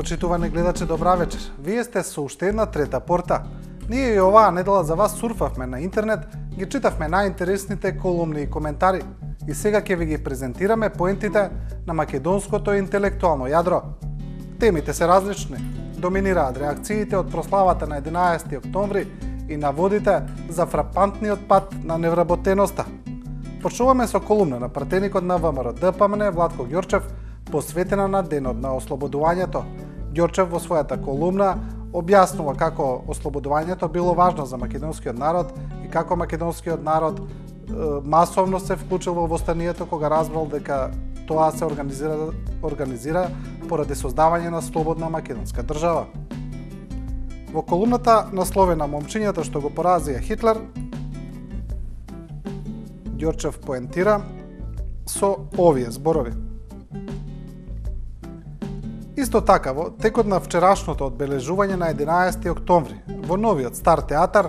Почитувани гледачи, добра вечер. Вие сте со уште една трета порта. Ние и оваа недела за вас сурфавме на интернет, ги читавме најинтересните колумни и коментари и сега ќе ви ги презентираме поентите на македонското интелектуално јадро. Темите се различни. Доминираат реакциите од прославата на 11 октомври и наводите за фрапантниот пат на невработеноста. Почнуваме со колумна на пратеникот на ВМРО ДПМН Владко Ѓорчев, посветена на денот на ослободувањето. Ѓорчев во својата колумна објаснува како ослободувањето било важно за македонскиот народ и како македонскиот народ масовно се вклучил во востанието кога разбрал дека тоа се организира поради создавање на слободна македонска држава. Во колумната насловена "Момчињата што го поразија Хитлер", Ѓорчев поентира со овие зборови. Исто така, во текот на вчерашното одбележување на 11 октомври, во новиот Стар театар,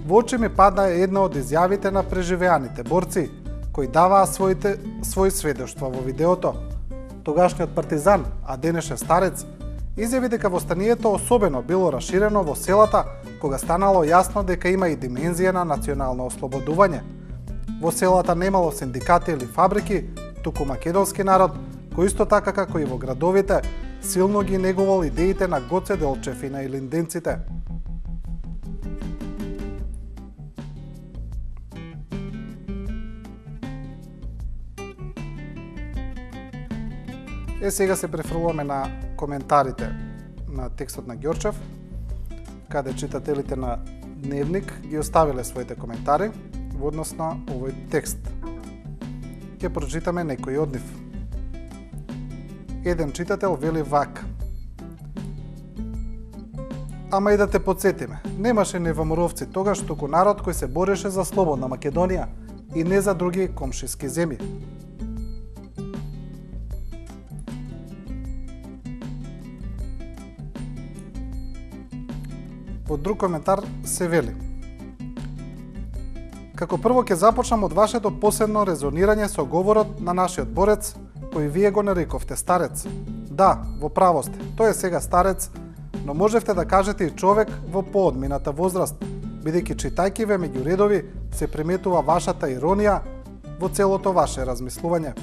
во очи ми падна една од изјавите на преживеаните борци, кои даваа своји сведоштва во видеото. Тогашниот партизан, а денешен старец, изјави дека востанието особено било раширено во селата, кога станало јасно дека има и димензија на национално ослободување. Во селата немало синдикати или фабрики, туку македонски народ, кој исто така како и во градовите, силно ги негувал идеите на Гоце Делчев и на илинденците. Сега се префрлуваме на коментарите на текстот на Ѓорчев, каде читателите на Дневник ги оставиле своите коментари во однос на овој текст. Ќе прочитаме некои од нив. Еден читател вели вака: "Ама и да те подсетиме, немаше ни ВМРО-вци тогаш, туку народ кој се бореше за слободна Македонија и не за други комшиски земји." Во друг коментар се вели: "Како прво ќе започнам од вашето посебно резонирање со говорот на нашиот борец, кој вие го нарековте старец. Да, во право сте, тој е сега старец, но можевте да кажете и човек во поодмината возраст, бидејќи читајќи ве меѓу редови се приметува вашата иронија во целото ваше размислување."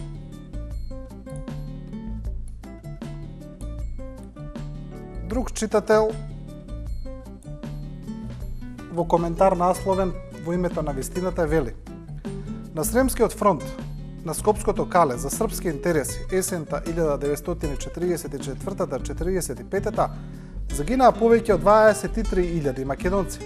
Друг читател во коментар насловен "Во името на вистината" вели: "На Сремскиот фронт, на Скопското кале за српски интереси есента 1944-45 загинаа повеќе од 23.000 македонци.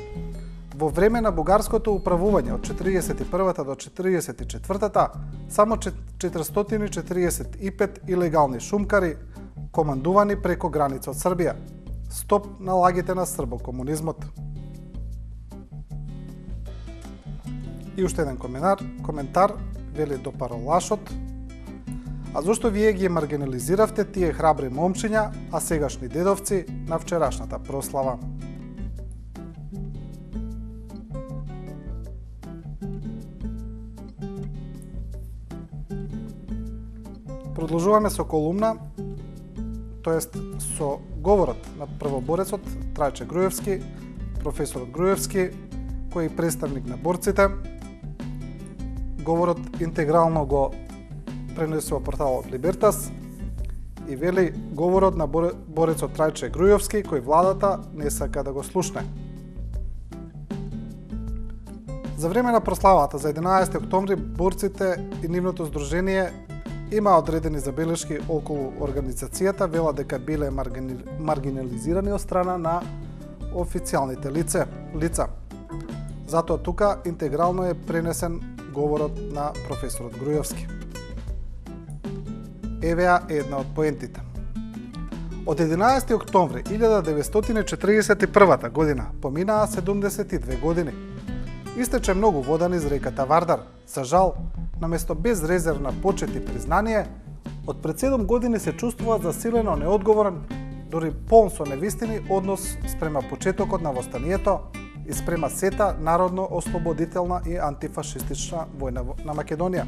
Во време на бугарското управување од 41 до 44 само 445 илегални шумкари командувани преко граница од Србија. Стоп на лагите на србокомунизмот." И уште еден коментар вели допаролашот: "А зошто вие ги маргинализиравте тие храбри момчиња, а сегашни дедовци на вчерашната прослава?" Продолжуваме со колумна, тоест со говорот на првоборецот Трајче Груевски, професорот Груевски, кој е представник на борците. Говорот интегрално го пренесува порталот Либертас и вели говорот на борецот Трајче Груевски, кој владата не сака да го слушне. За време на прославата за 11 октомври борците и нивното здружение има одредени забелешки околу организацијата, вела дека биле маргинализирани од страна на официјалните лица. Затоа тука интегрално е пренесен говорот на професорот Груевски. Евеа една од поентите. Од 11 октомври 1941 година поминаа 72 години. Истече многу вода низ реката Вардар. За жал, наместо безрезервна почет и признание, од пред 7 години се чувствува засилено неодговорен, дори полн со невистини однос спрема почетокот на востанието и спрема сета народно-ослободителна и антифашистична војна на Македонија.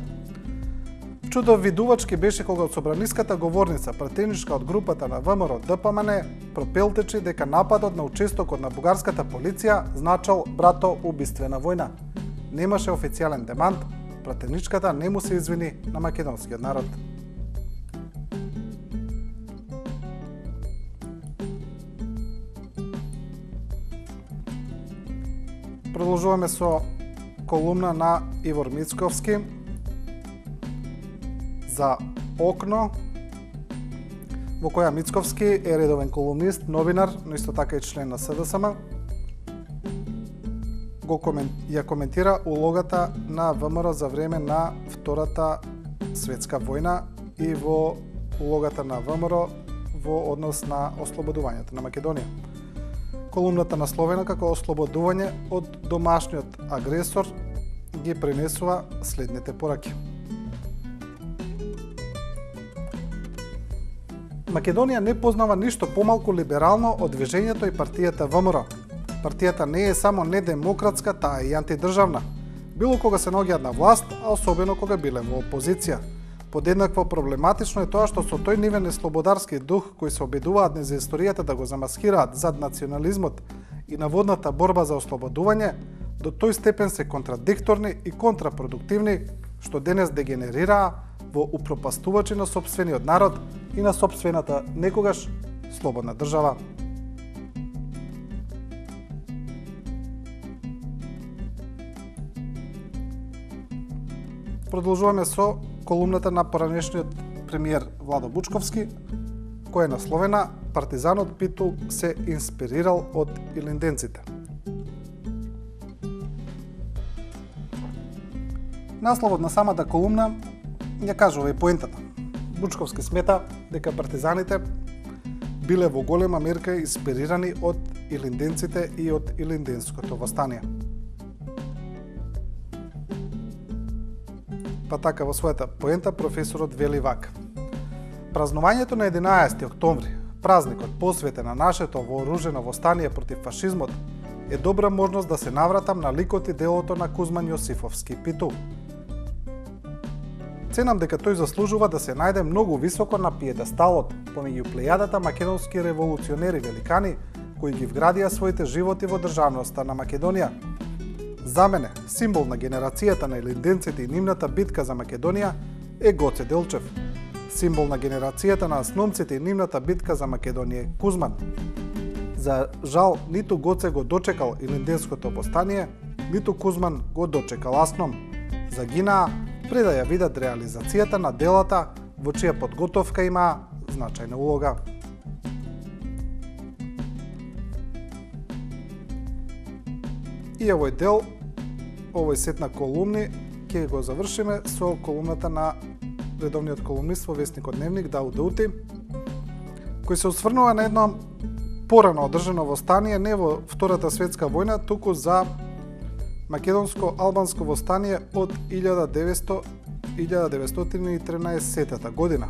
Чудо видувачки беше кога од собраниската говорница, пратеничка од групата на ВМРО ДПМН, пропелтечи дека нападот на учестокот на бугарската полиција значал брато убиствена војна. Немаше официјален демант, пратеничката не му се извини на македонскиот народ. Продолжуваме со колумна на Ивор Мицковски за Окно, во која Мицковски е редовен колумнист, новинар, но исто така и член на СДСМ. Ја коментира улогата на ВМРО за време на Втората светска војна и во улогата на ВМРО во однос на ослободувањето на Македонија. Колумната насловена како ослободување од домашниот агресор ги пренесува следните пораки. Македонија не познава ништо помалку либерално од движењето и партијата ВМРО. Партијата не е само недемократска, таа е и антидржавна. Било кога се наоѓаат на власт, а особено кога биле во опозиција. Подеднакво проблематично е тоа што со тој нивен слободарски дух кој се обидуваат низ историјата да го замаскираат зад национализмот и наводната борба за ослободување, до тој степен се контрадикторни и контрапродуктивни, што денес дегенерираа во упропастувачи на сопствениот народ и на сопствената некогаш слободна држава. Продолжуваме со колумната на поранешниот премиер Владо Бучковски, која е насловена "Партизанот Питул се инспирирал од илинденците". Насловот на самата колумна ја кажува и поентата. Бучковски смета дека партизаните биле во голема мерка инспирирани од илинденците и од илинденското востание. Па така во својата поента професорот вели вака: празнувањето на 11 октомври, празникот посветен на нашето вооружено востание против фашизмот, е добра можност да се навратам на ликот и делото на Кузман Јосифовски Питул. Ценам дека тој заслужува да се најде многу високо на пиедесталот помеѓу плејадата македонски револуционери великани кои ги вградија своите животи во државноста на Македонија. За мене, символ на генерацијата на илинденците и нивната битка за Македонија е Гоце Делчев. Символ на генерацијата на асномците и нивната битка за Македонија е Кузман. За жал, ниту Гоце го дочекал илинденското востание, ниту Кузман го дочекал Асном. Загинаа пред да ја видат реализацијата на делата во чија подготовка има значајна улога. И овој дел, овој сет на колумни, ќе го завршиме со колумната на редовниот колумнист во весникот Дневник Дауд Даути, кој се осврнува на едно порано одржано востание не во Втората светска војна, туку за македонско-албанско востание од 1913 година.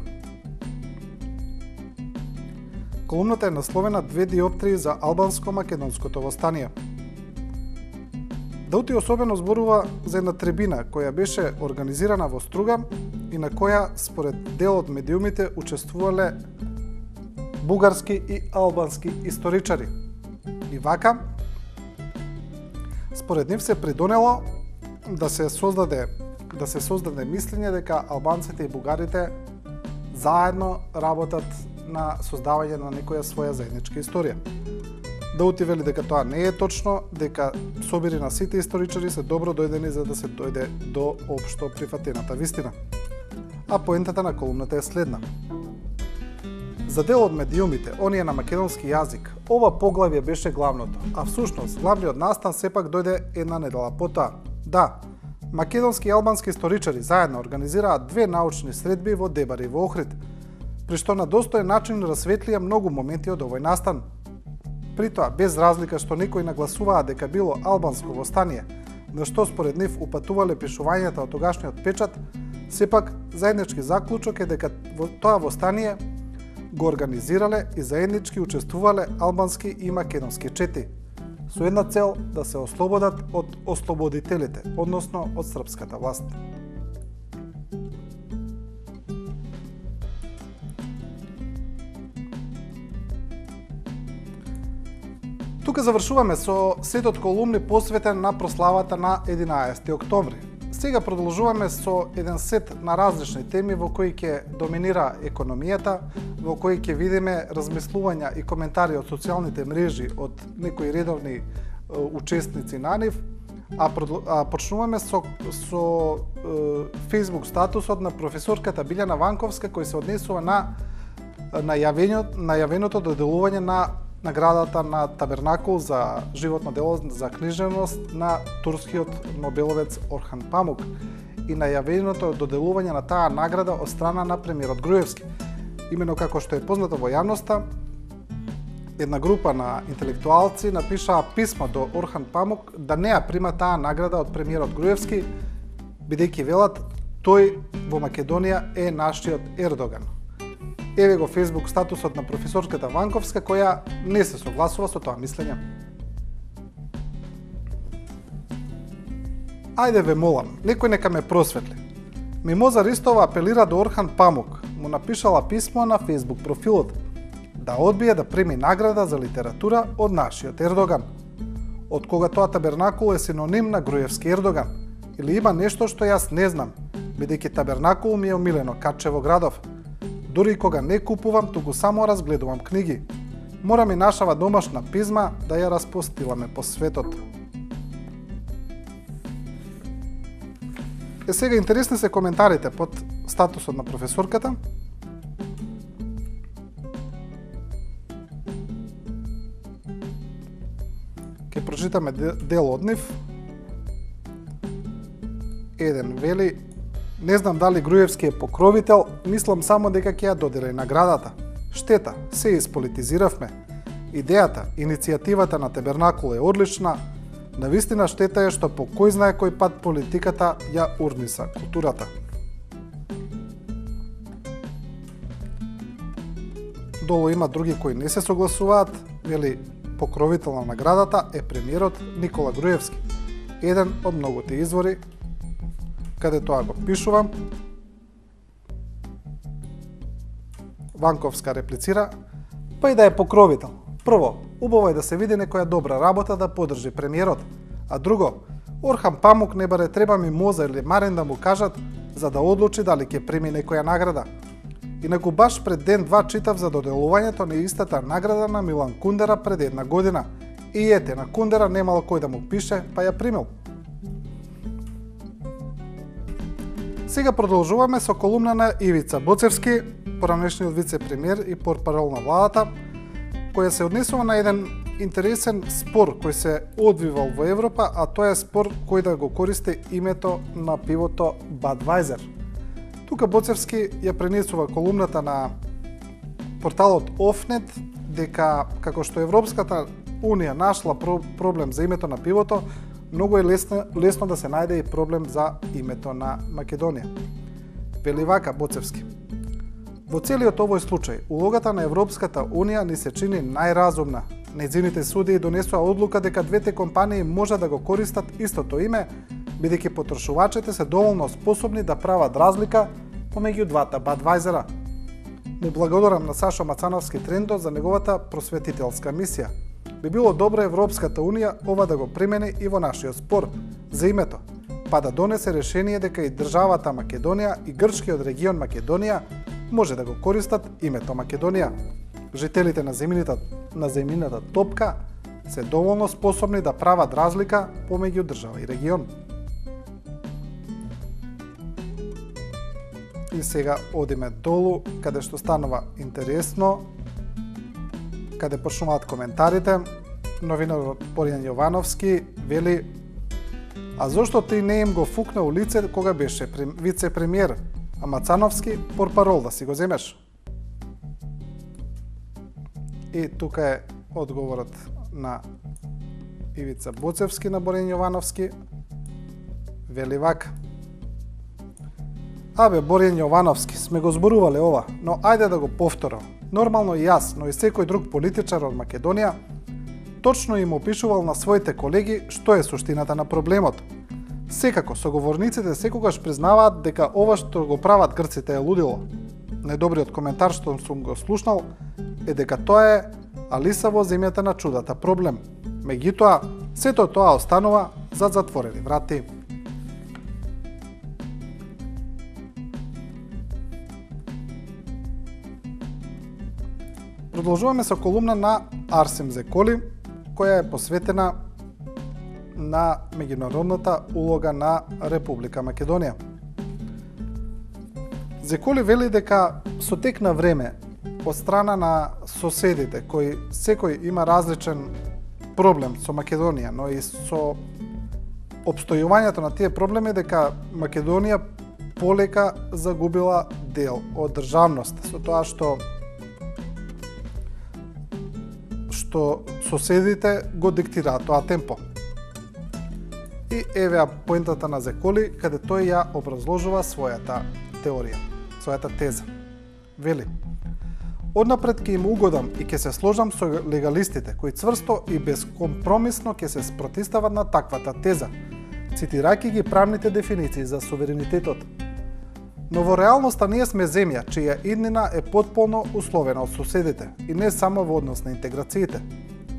Колумната е насловена "Две диоптрии за албанско-македонското востание". Даути особено зборува за една трибина која беше организирана во Струга и на која, според дел од медиумите, учествувале бугарски и албански историчари. И вака, според нив се придонело да се создаде мислење дека албанците и бугарите заедно работат на создавање на некоја своја заедничка историја. Даути вели дека тоа не е точно, дека собири на сите историчари се добро дојдени за да се дојде до општо прифатената вистина. А поентата на колумната е следна. За дел од медиумите, оние на македонски јазик, ова поглавје беше главното, а всушност главниот настан сепак дојде една недела потоа. Да, македонски и албански историчари заедно организираат две научни средби во Дебари во Охрид, при што на достоен начин расветлија многу моменти од овој настан. При тоа, без разлика што некои нагласуваа дека било албанско востание, на што според нив упатувале пишувањата од тогашниот печат, сепак заеднички заклучок е дека во тоа востание го организирале и заеднички учествувале албански и македонски чети, со една цел да се ослободат од ослободителите, односно од српската власт. Тука завршуваме со сетот колумни посветен на прославата на 11 октомври. Сега продолжуваме со еден сет на различни теми во кои ќе доминира економијата, во кои ќе видиме размислувања и коментари од социјалните мрежи од некои редовни учесници на нив, а почнуваме со Facebook статусот на професорката Билјана Ванковска, кој се однесува на најавеното доделување на наградата на Табернакул за животно дело за книжевност на турскиот нобеловец Орхан Памук и најавеното доделување на таа награда од страна на премиерот Груевски. Имено како што е познато во јавноста, една група на интелектуалци напишаа писмо до Орхан Памук да не ја прима таа награда од премиерот Груевски, бидејќи велат тој во Македонија е нашиот Ердоган. Еве го Facebook статусот на професорката Ванковска, која не се согласува со тоа мислење. Ајде ве молам, некој нека ме просветли. Мимоза Ристова апелира до Орхан Памук, му напишала писмо на Facebook профилот, да одбие да прими награда за литература од нашиот Ердоган. Од кога тоа Табернакул е синоним на Груевски Ердоган? Или има нешто што јас не знам, бидејќи Табернакул ми е омилено каче во градов. Дури кога не купувам, туку само разгледувам книги. Мора ми нашава домашна пизма да ја распостиламе по светот. Сега интересни се коментарите под статусот на професорката. Ке прочитаме дел од нив. Еден вели: не знам дали Груевски е покровител, мислам само дека ќе ја додели наградата. Штета, се исполитизиравме. Идејата, иницијативата на Табернакул е одлична, навистина штета е што по кој знае кој пат политиката ја урниса културата. Долу има други кои не се согласуваат, вели покровител на наградата е премиерот Никола Груевски, еден од многуте извори каде тоа го пишувам. Ванковска реплицира: па и да е покровител. Прво, убаво е да се види некоја добра работа да подржи премиерот, а друго, Орхан Памук не баре треба мимоза или марен да му кажат за да одлучи дали ќе прими некоја награда. Инаку баш пред ден-два читав за доделувањето на истата награда на Милан Кундера пред една година и ете, на Кундера немало кој да му пише, па ја примил. Сега продолжуваме со колумна на Ивица Боцевски, поранешниот вице-премиер и портпарол на владата, која се однесува на еден интересен спор кој се одвивал во Европа, а тоа е спор кој да го користи името на пивото Budweiser. Тука Боцевски ја пренесува колумната на порталот Офнет дека како што Европската Унија нашла проблем за името на пивото, многу е лесно да се најде и проблем за името на Македонија. Вели вака Боцевски: во целиот овој случај, улогата на Европската Унија ни се чини најразумна. Нејзините судии донесоа одлука дека двете компании може да го користат истото име, бидејќи потрошувачите се доволно способни да прават разлика помеѓу двата Budweisera. Му благодарам на Сашо Мацановски Трендо за неговата просветителска мисија. Би било добро Европската Унија ова да го примени и во нашиот спор за името, па да донесе решение дека и државата Македонија и грчкиот регион Македонија може да го користат името Македонија. Жителите на земјината топка се доволно способни да прават разлика помеѓу држава и регион. И сега одиме долу, каде што станува интересно, каде почнуваат коментарите. Новинарот Боријан Јовановски вели: а зошто ти не им го фукна у лице кога беше вице-премиер, а Мацановски портпарол да си го земеш? И тука е одговорот на Ивица Боцевски на Боријан Јовановски. Вели вака: абе, Боријан Јовановски, сме го зборувале ова, но ајде да го повторам. Нормално и јас, но и секој друг политичар од Македонија, точно им опишувал на своите колеги што е суштината на проблемот. Секако, соговорниците секогаш признаваат дека ова што го прават грците е лудило. Најдобриот коментар што сум го слушнал е дека тоа е Алиса во земјата на чудата проблем. Меѓутоа, сето тоа останува за затворени врати. Продолжуваме со колумна на Арсим Зеколи, која е посветена на меѓународната улога на Република Македонија. Зеколи вели дека со тек на време од страна на соседите, кои секој има различен проблем со Македонија, но и со обстојувањето на тие проблеми, дека Македонија полека загубила дел од државност, со тоа што соседите го диктираат тоа темпо. И евеа поентата на Зеколи, каде тој ја образложува својата теорија, својата теза. Вели: однапред ќе им угодам и ќе се сложам со легалистите, кои цврсто и безкомпромисно ќе се спротистават на таквата теза, цитирајќи ги правните дефиниции за суверенитетот. Но во реалноста ние сме земја, чија иднина е потполно условена од соседите и не само во однос на интеграциите.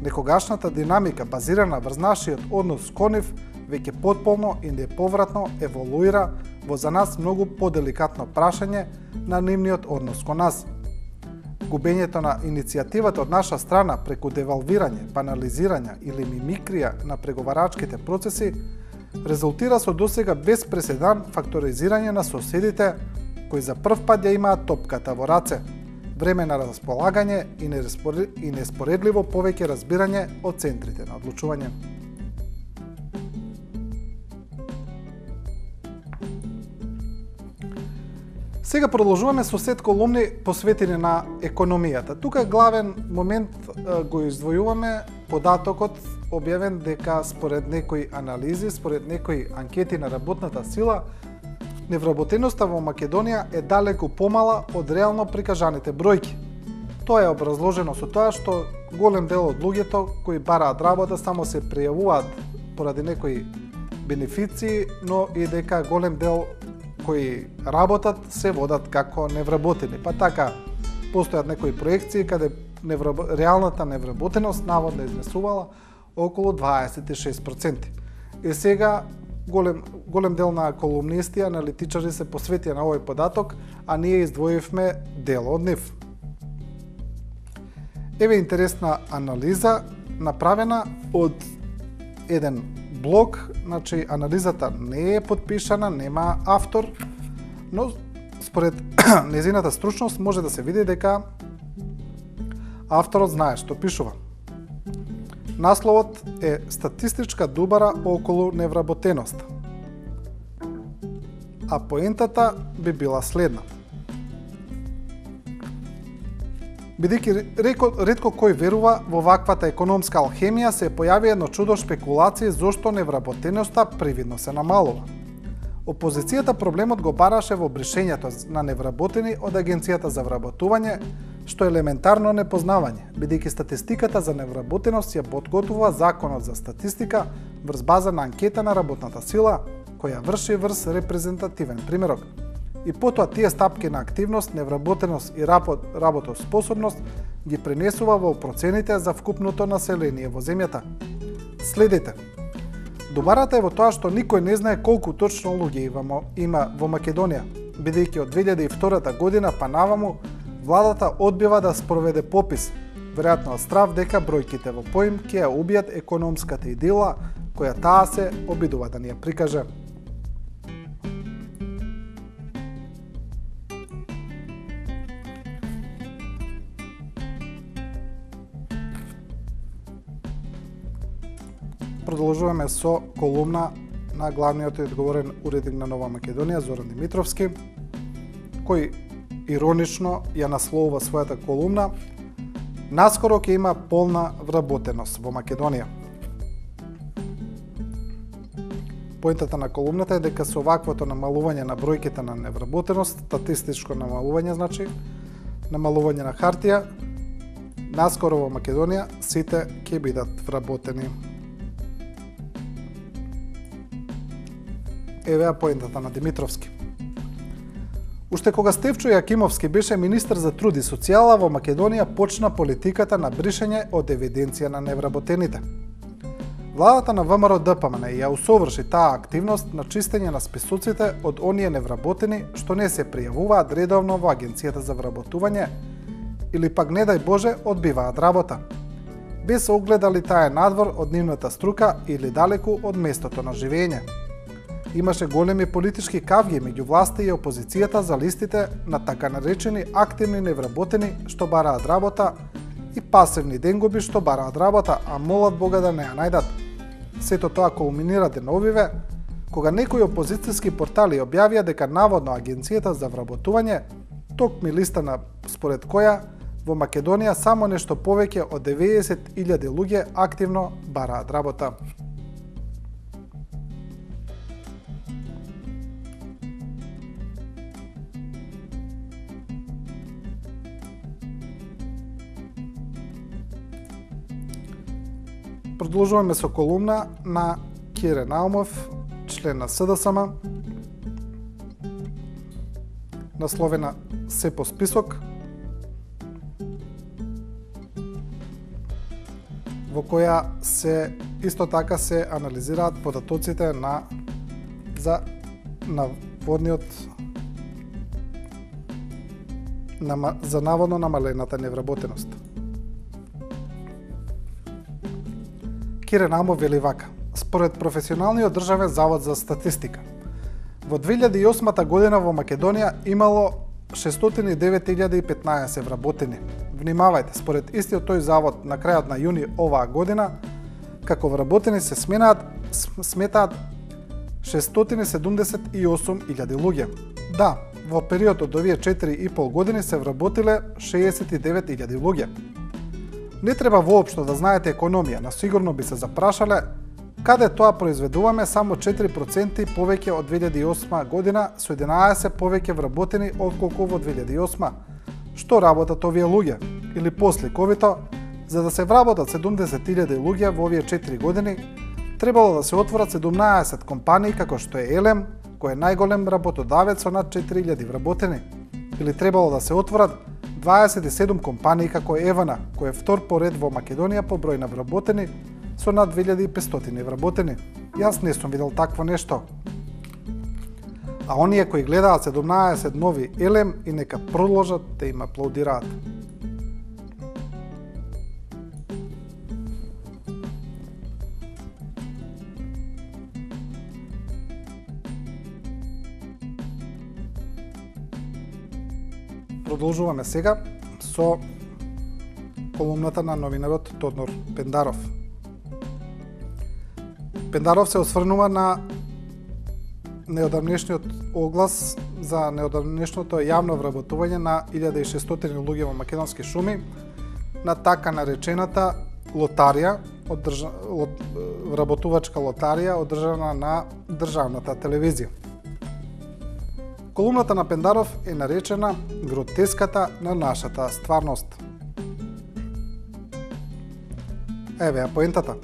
Некогашната динамика, базирана врз нашиот однос кон нив, веќе потполно и неповратно еволуира во за нас многу поделикатно прашање на нивниот однос кон нас. Губењето на иницијативата од наша страна преку девалвирање, банализирање или мимикрија на преговарачките процеси резултира со досега без преседан факторизирање на соседите кои за прв пат ја имаат топката во раце, време на располагање и неспоредливо повеќе разбирање од центрите на одлучување. Сега продолжуваме со сет колумни посветени на економијата. Тука главен момент го издвојуваме податокот објавен дека според некои анализи, според некои анкети на работната сила, невработеноста во Македонија е далеку помала од реално прикажаните бројки. Тоа е образложено со тоа што голем дел од луѓето кои бараат работа само се пријавуваат поради некои бенефиции, но и дека голем дел кои работат се водат како невработени. Па така постојат некои проекции каде реалната невработеност наводно изнесувала околу 26%. И сега голем дел на колумнисти, аналитичари се посветија на овој податок, а ние издвоивме дел од нив. Еве интересна анализа направена од еден блог, значи анализата не е подпишана, нема автор, но според незината стручност може да се види дека авторот знае што пишува. Насловот е статистичка дубара околу невработеност. А поентата би била следна. Бидејќи ретко кој верува во ваквата економска алхемија, се појави едно чудо шпекулации зошто невработеноста привидно се намалува. Опозицијата проблемот го бараше во бришењето на невработени од Агенцијата за вработување, што е елементарно непознавање, бидејќи статистиката за невработеност ја подготвува Законот за статистика врз база на анкета на работната сила, која врши врз репрезентативен примерок. И потоа тие стапки на активност, невработеност и работоспособност ги пренесува во процените за вкупното население во земјата. Следете. Добарата е во тоа што никој не знае колку точно луѓе има во Македонија, бидејќи од 2002 година па наваму владата одбива да спроведе попис, веројатно од страв дека бројките во поим ќе ја убијат економската идила која таа се обидува да ни ја прикаже. Продолжуваме со колумна на главниот и одговорен уредник на Нова Македонија, Зоран Димитровски, кој иронично ја насловува својата колумна "Наскоро ќе има полна вработеност во Македонија". Поентата на колумната е дека со ваквото намалување на бројките на невработеност, статистичко намалување, значи, намалување на хартија, наскоро во Македонија сите ќе бидат вработени. Евеа поентата на Димитровски. Уште кога Стефчо Јакимовски беше министер за труд и социјала, во Македонија почна политиката на бришење од евиденција на невработените. Владата на ВМРО ДПМН ја усоврши таа активност на чистење на списоците од оние невработени што не се пријавуваат редовно во Агенцијата за вработување или пак не дај Боже одбиваат работа, без оглед дали таа е надвор од нивната струка или далеку од местото на живење. Имаше големи политички кавги меѓу власта и опозицијата за листите на така наречени активни невработени што бараат работа и пасивни денгоби што бараат работа, а молат Бога да не ја најдат. Сето тоа кулминира деновиве, кога некои опозицијски портали објавија дека наводно Агенцијата за вработување токми листа на според која во Македонија само нешто повеќе од 90.000 луѓе активно бараат работа. Продолжуваме со колумна на Кире Наумов, член на СДСМ, насловена "Се по список", во која се исто така се анализираат податоците за наводно намалената невработеност. Кире Наумов вели вака: според професионалниот државен завод за статистика, во 2008 година во Македонија имало 609.015 вработени. Внимавајте, според истиот тој завод на крајот на јуни оваа година, како вработени се сметаат 678.000 луѓе. Да, во период од овие 4,5 години се вработиле 69.000 луѓе. Не треба воопшто да знаете економија, но сигурно би се запрашале каде тоа произведуваме само 4% повеќе од 2008 година со 11 повеќе вработени отколку во 2008. Што работат овие луѓе? Или посликовито, за да се вработат 70.000 луѓе во овие 4 години, требало да се отворат 17 компании како што е Елем, кој е најголем работодавец со над 4.000 вработени. Или требало да се отворат 27 компании како Евана, кој е втор по ред во Македонија по број на вработени со над 2500 вработени. Јас не сум видел такво нешто. А оние кои гледаат 17 нови Елем и нека продолжат да им аплаудираат. Продолжуваме сега со колумната на новинарот Тодор Пендаров. Пендаров се осврнува на неодамнешниот оглас за неодамнешното јавно вработување на 1600 луѓе во македонски шуми на така наречената лотарија, вработувачка лотарија одржана на државната телевизија. Колумната на Пендаров е наречена "Гротеската на нашата стварност". Еве ја поентата.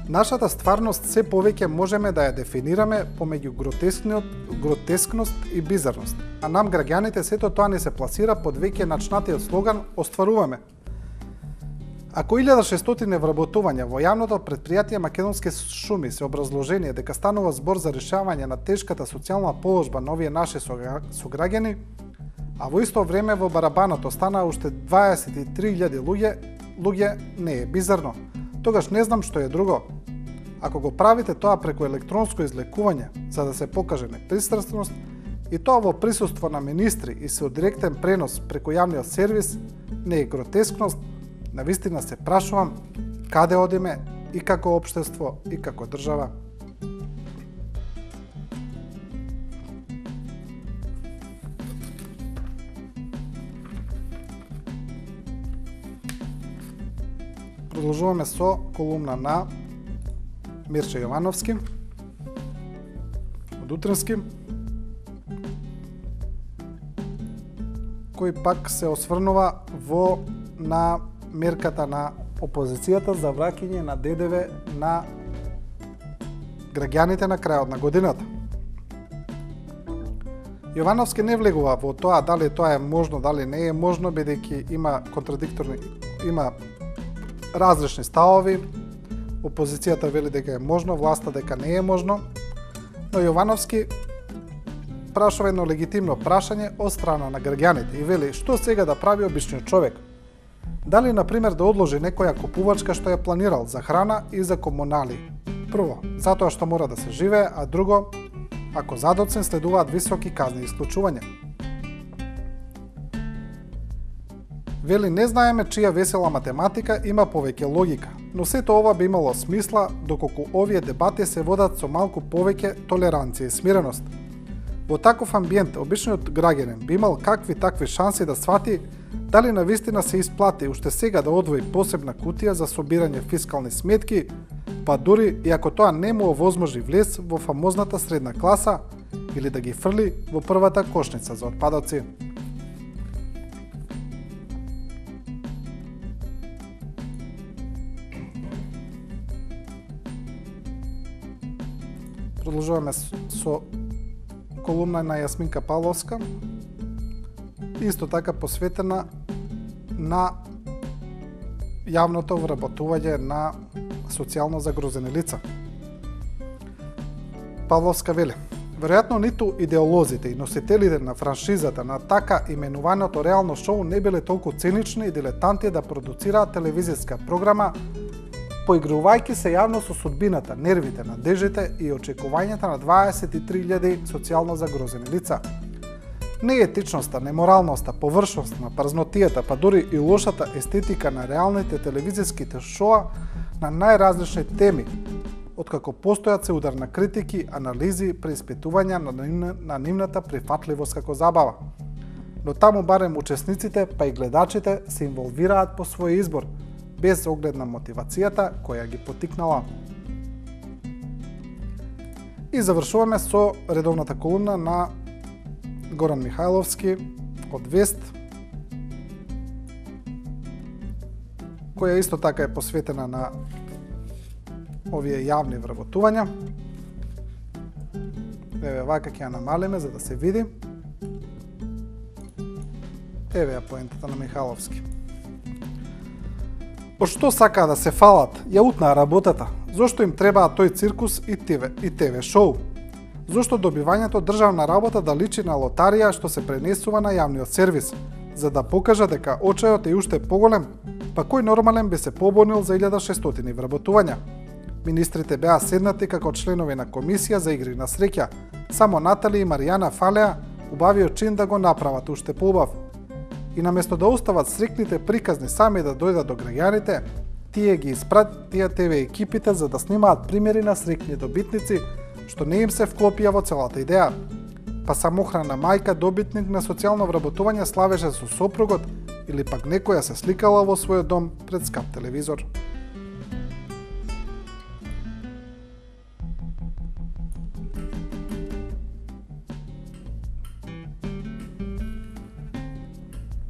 Нашата стварност се повеќе можеме да ја дефинираме помеѓу гротескност и бизарност, а нам граѓаните сето тоа ни се пласира под веќе начнатиот слоган "Остваруваме". Ако 1600 вработувања во јавното претпријатие Македонски шуми се образложение дека станува збор за решавање на тешката социјална положба на овие наши сограѓани, а во исто време во барабаното стана уште 23.000 луѓе, не е бизарно. Тогаш не знам што е друго. Ако го правите тоа преку електронско излекување за да се покаже непристрасност и тоа во присуство на министри и со директен пренос преку јавниот сервис, не е гротескност. Навистина се прашувам каде одиме и како општество и како држава. Продолжуваме со колумна на Мирче Јовановски од Утренски, кој пак се осврнува на мерката на опозицијата за враќање на ДДВ на граѓаните на крајот на годината. Јовановски не влегува во тоа дали тоа е можно, дали не е можно, бидејќи има различни ставови опозицијата вели дека е можно, власта дека не е можно, но Јовановски прашува едно легитимно прашање од страна на граѓаните и вели што сега да прави обичниот човек. Дали, например, да одложи некоја купувачка што ја планирал за храна и за комунали? Прво, затоа што мора да се живее, а друго, ако задоцен следуваат високи казни и исклучување. Вели, не знаеме чија весела математика има повеќе логика, но сето ова би имало смисла доколку овие дебати се водат со малку повеќе толеранција и смиреност. Во таков амбиент, обичниот граѓанин би имал какви такви шанси да свати дали навистина се исплати уште сега да одвои посебна кутија за собирање фискални сметки, па дури и ако тоа не му овозможи влез во фамозната средна класа или да ги фрли во првата кошница за отпадоци. Продолжуваме со колумна на Јасминка Павловска, исто така посветена на јавното вработување на социјално загрозени лица. Павловска вели, веројатно ниту идеолозите и носителите на франшизата на така именуваното реално шоу не биле толку цинични и дилетанти да продуцираат телевизиска програма, поигрувајќи се јавно со судбината, нервите, надежите и очекувањата на 23.000 социјално загрозени лица. Неетичноста, неморалноста, површност на празнотијата, па дури и лошата естетика на реалните телевизиските шоа на најразлични теми, откако постојат се удар на критики, анализи, преиспитувања на нивната прифатливост како забава. Но таму барем учесниците, па и гледачите се инволвираат по свој избор, без оглед на мотивацијата која ги потикнала. И завршуваме со редовната колумна на Горан Михајловски од Вест, која исто така е посветена на овие јавни вработувања. Еве, вака ќе ја намалиме за да се види. Еве ја поентата на Михајловски. Од што сакаа да се фалат, ја утнаа работата. Зошто им требаа тој циркус и ТВ шоу? Зошто добивањето државна работа да личи на лотарија што се пренесува на јавниот сервис, за да покажа дека очајот е уште поголем, па кој нормален би се побунил за 1600 вработувања? Министрите беа седнати како членови на комисија за игри на среќа, само Натали и Маријана фалеа убавиот чин да го направат уште поубав. И наместо да остават срекните приказни сами да дојдат до граѓаните, тие ги испратија ТВ екипите за да снимаат примери на срекни добитници, што не им се вклопија во целата идеја. Па самохрана мајка добитник на социјално вработување славеше со сопругот или пак некоја се сликала во својот дом пред скап телевизор.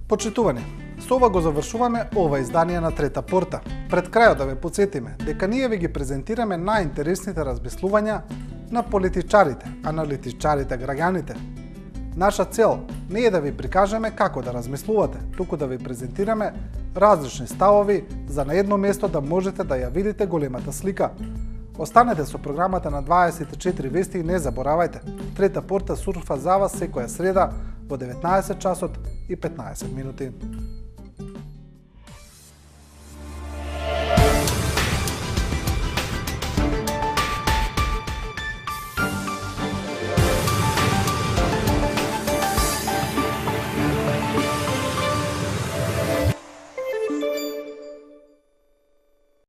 Почитувани, со ова го завршуваме ова издание на Трета порта. Пред крајот да ве подсетиме дека ние ви ги презентираме најинтересните размислувања на политичарите, аналитичарите, граѓаните. Наша цел не е да ви прикажеме како да размислувате, туку да ви презентираме различни ставови за на едно место да можете да ја видите големата слика. Останете со програмата на 24 вести и не заборавајте. Трета порта сурфа за вас секоја среда во 19 часот и 15 минути.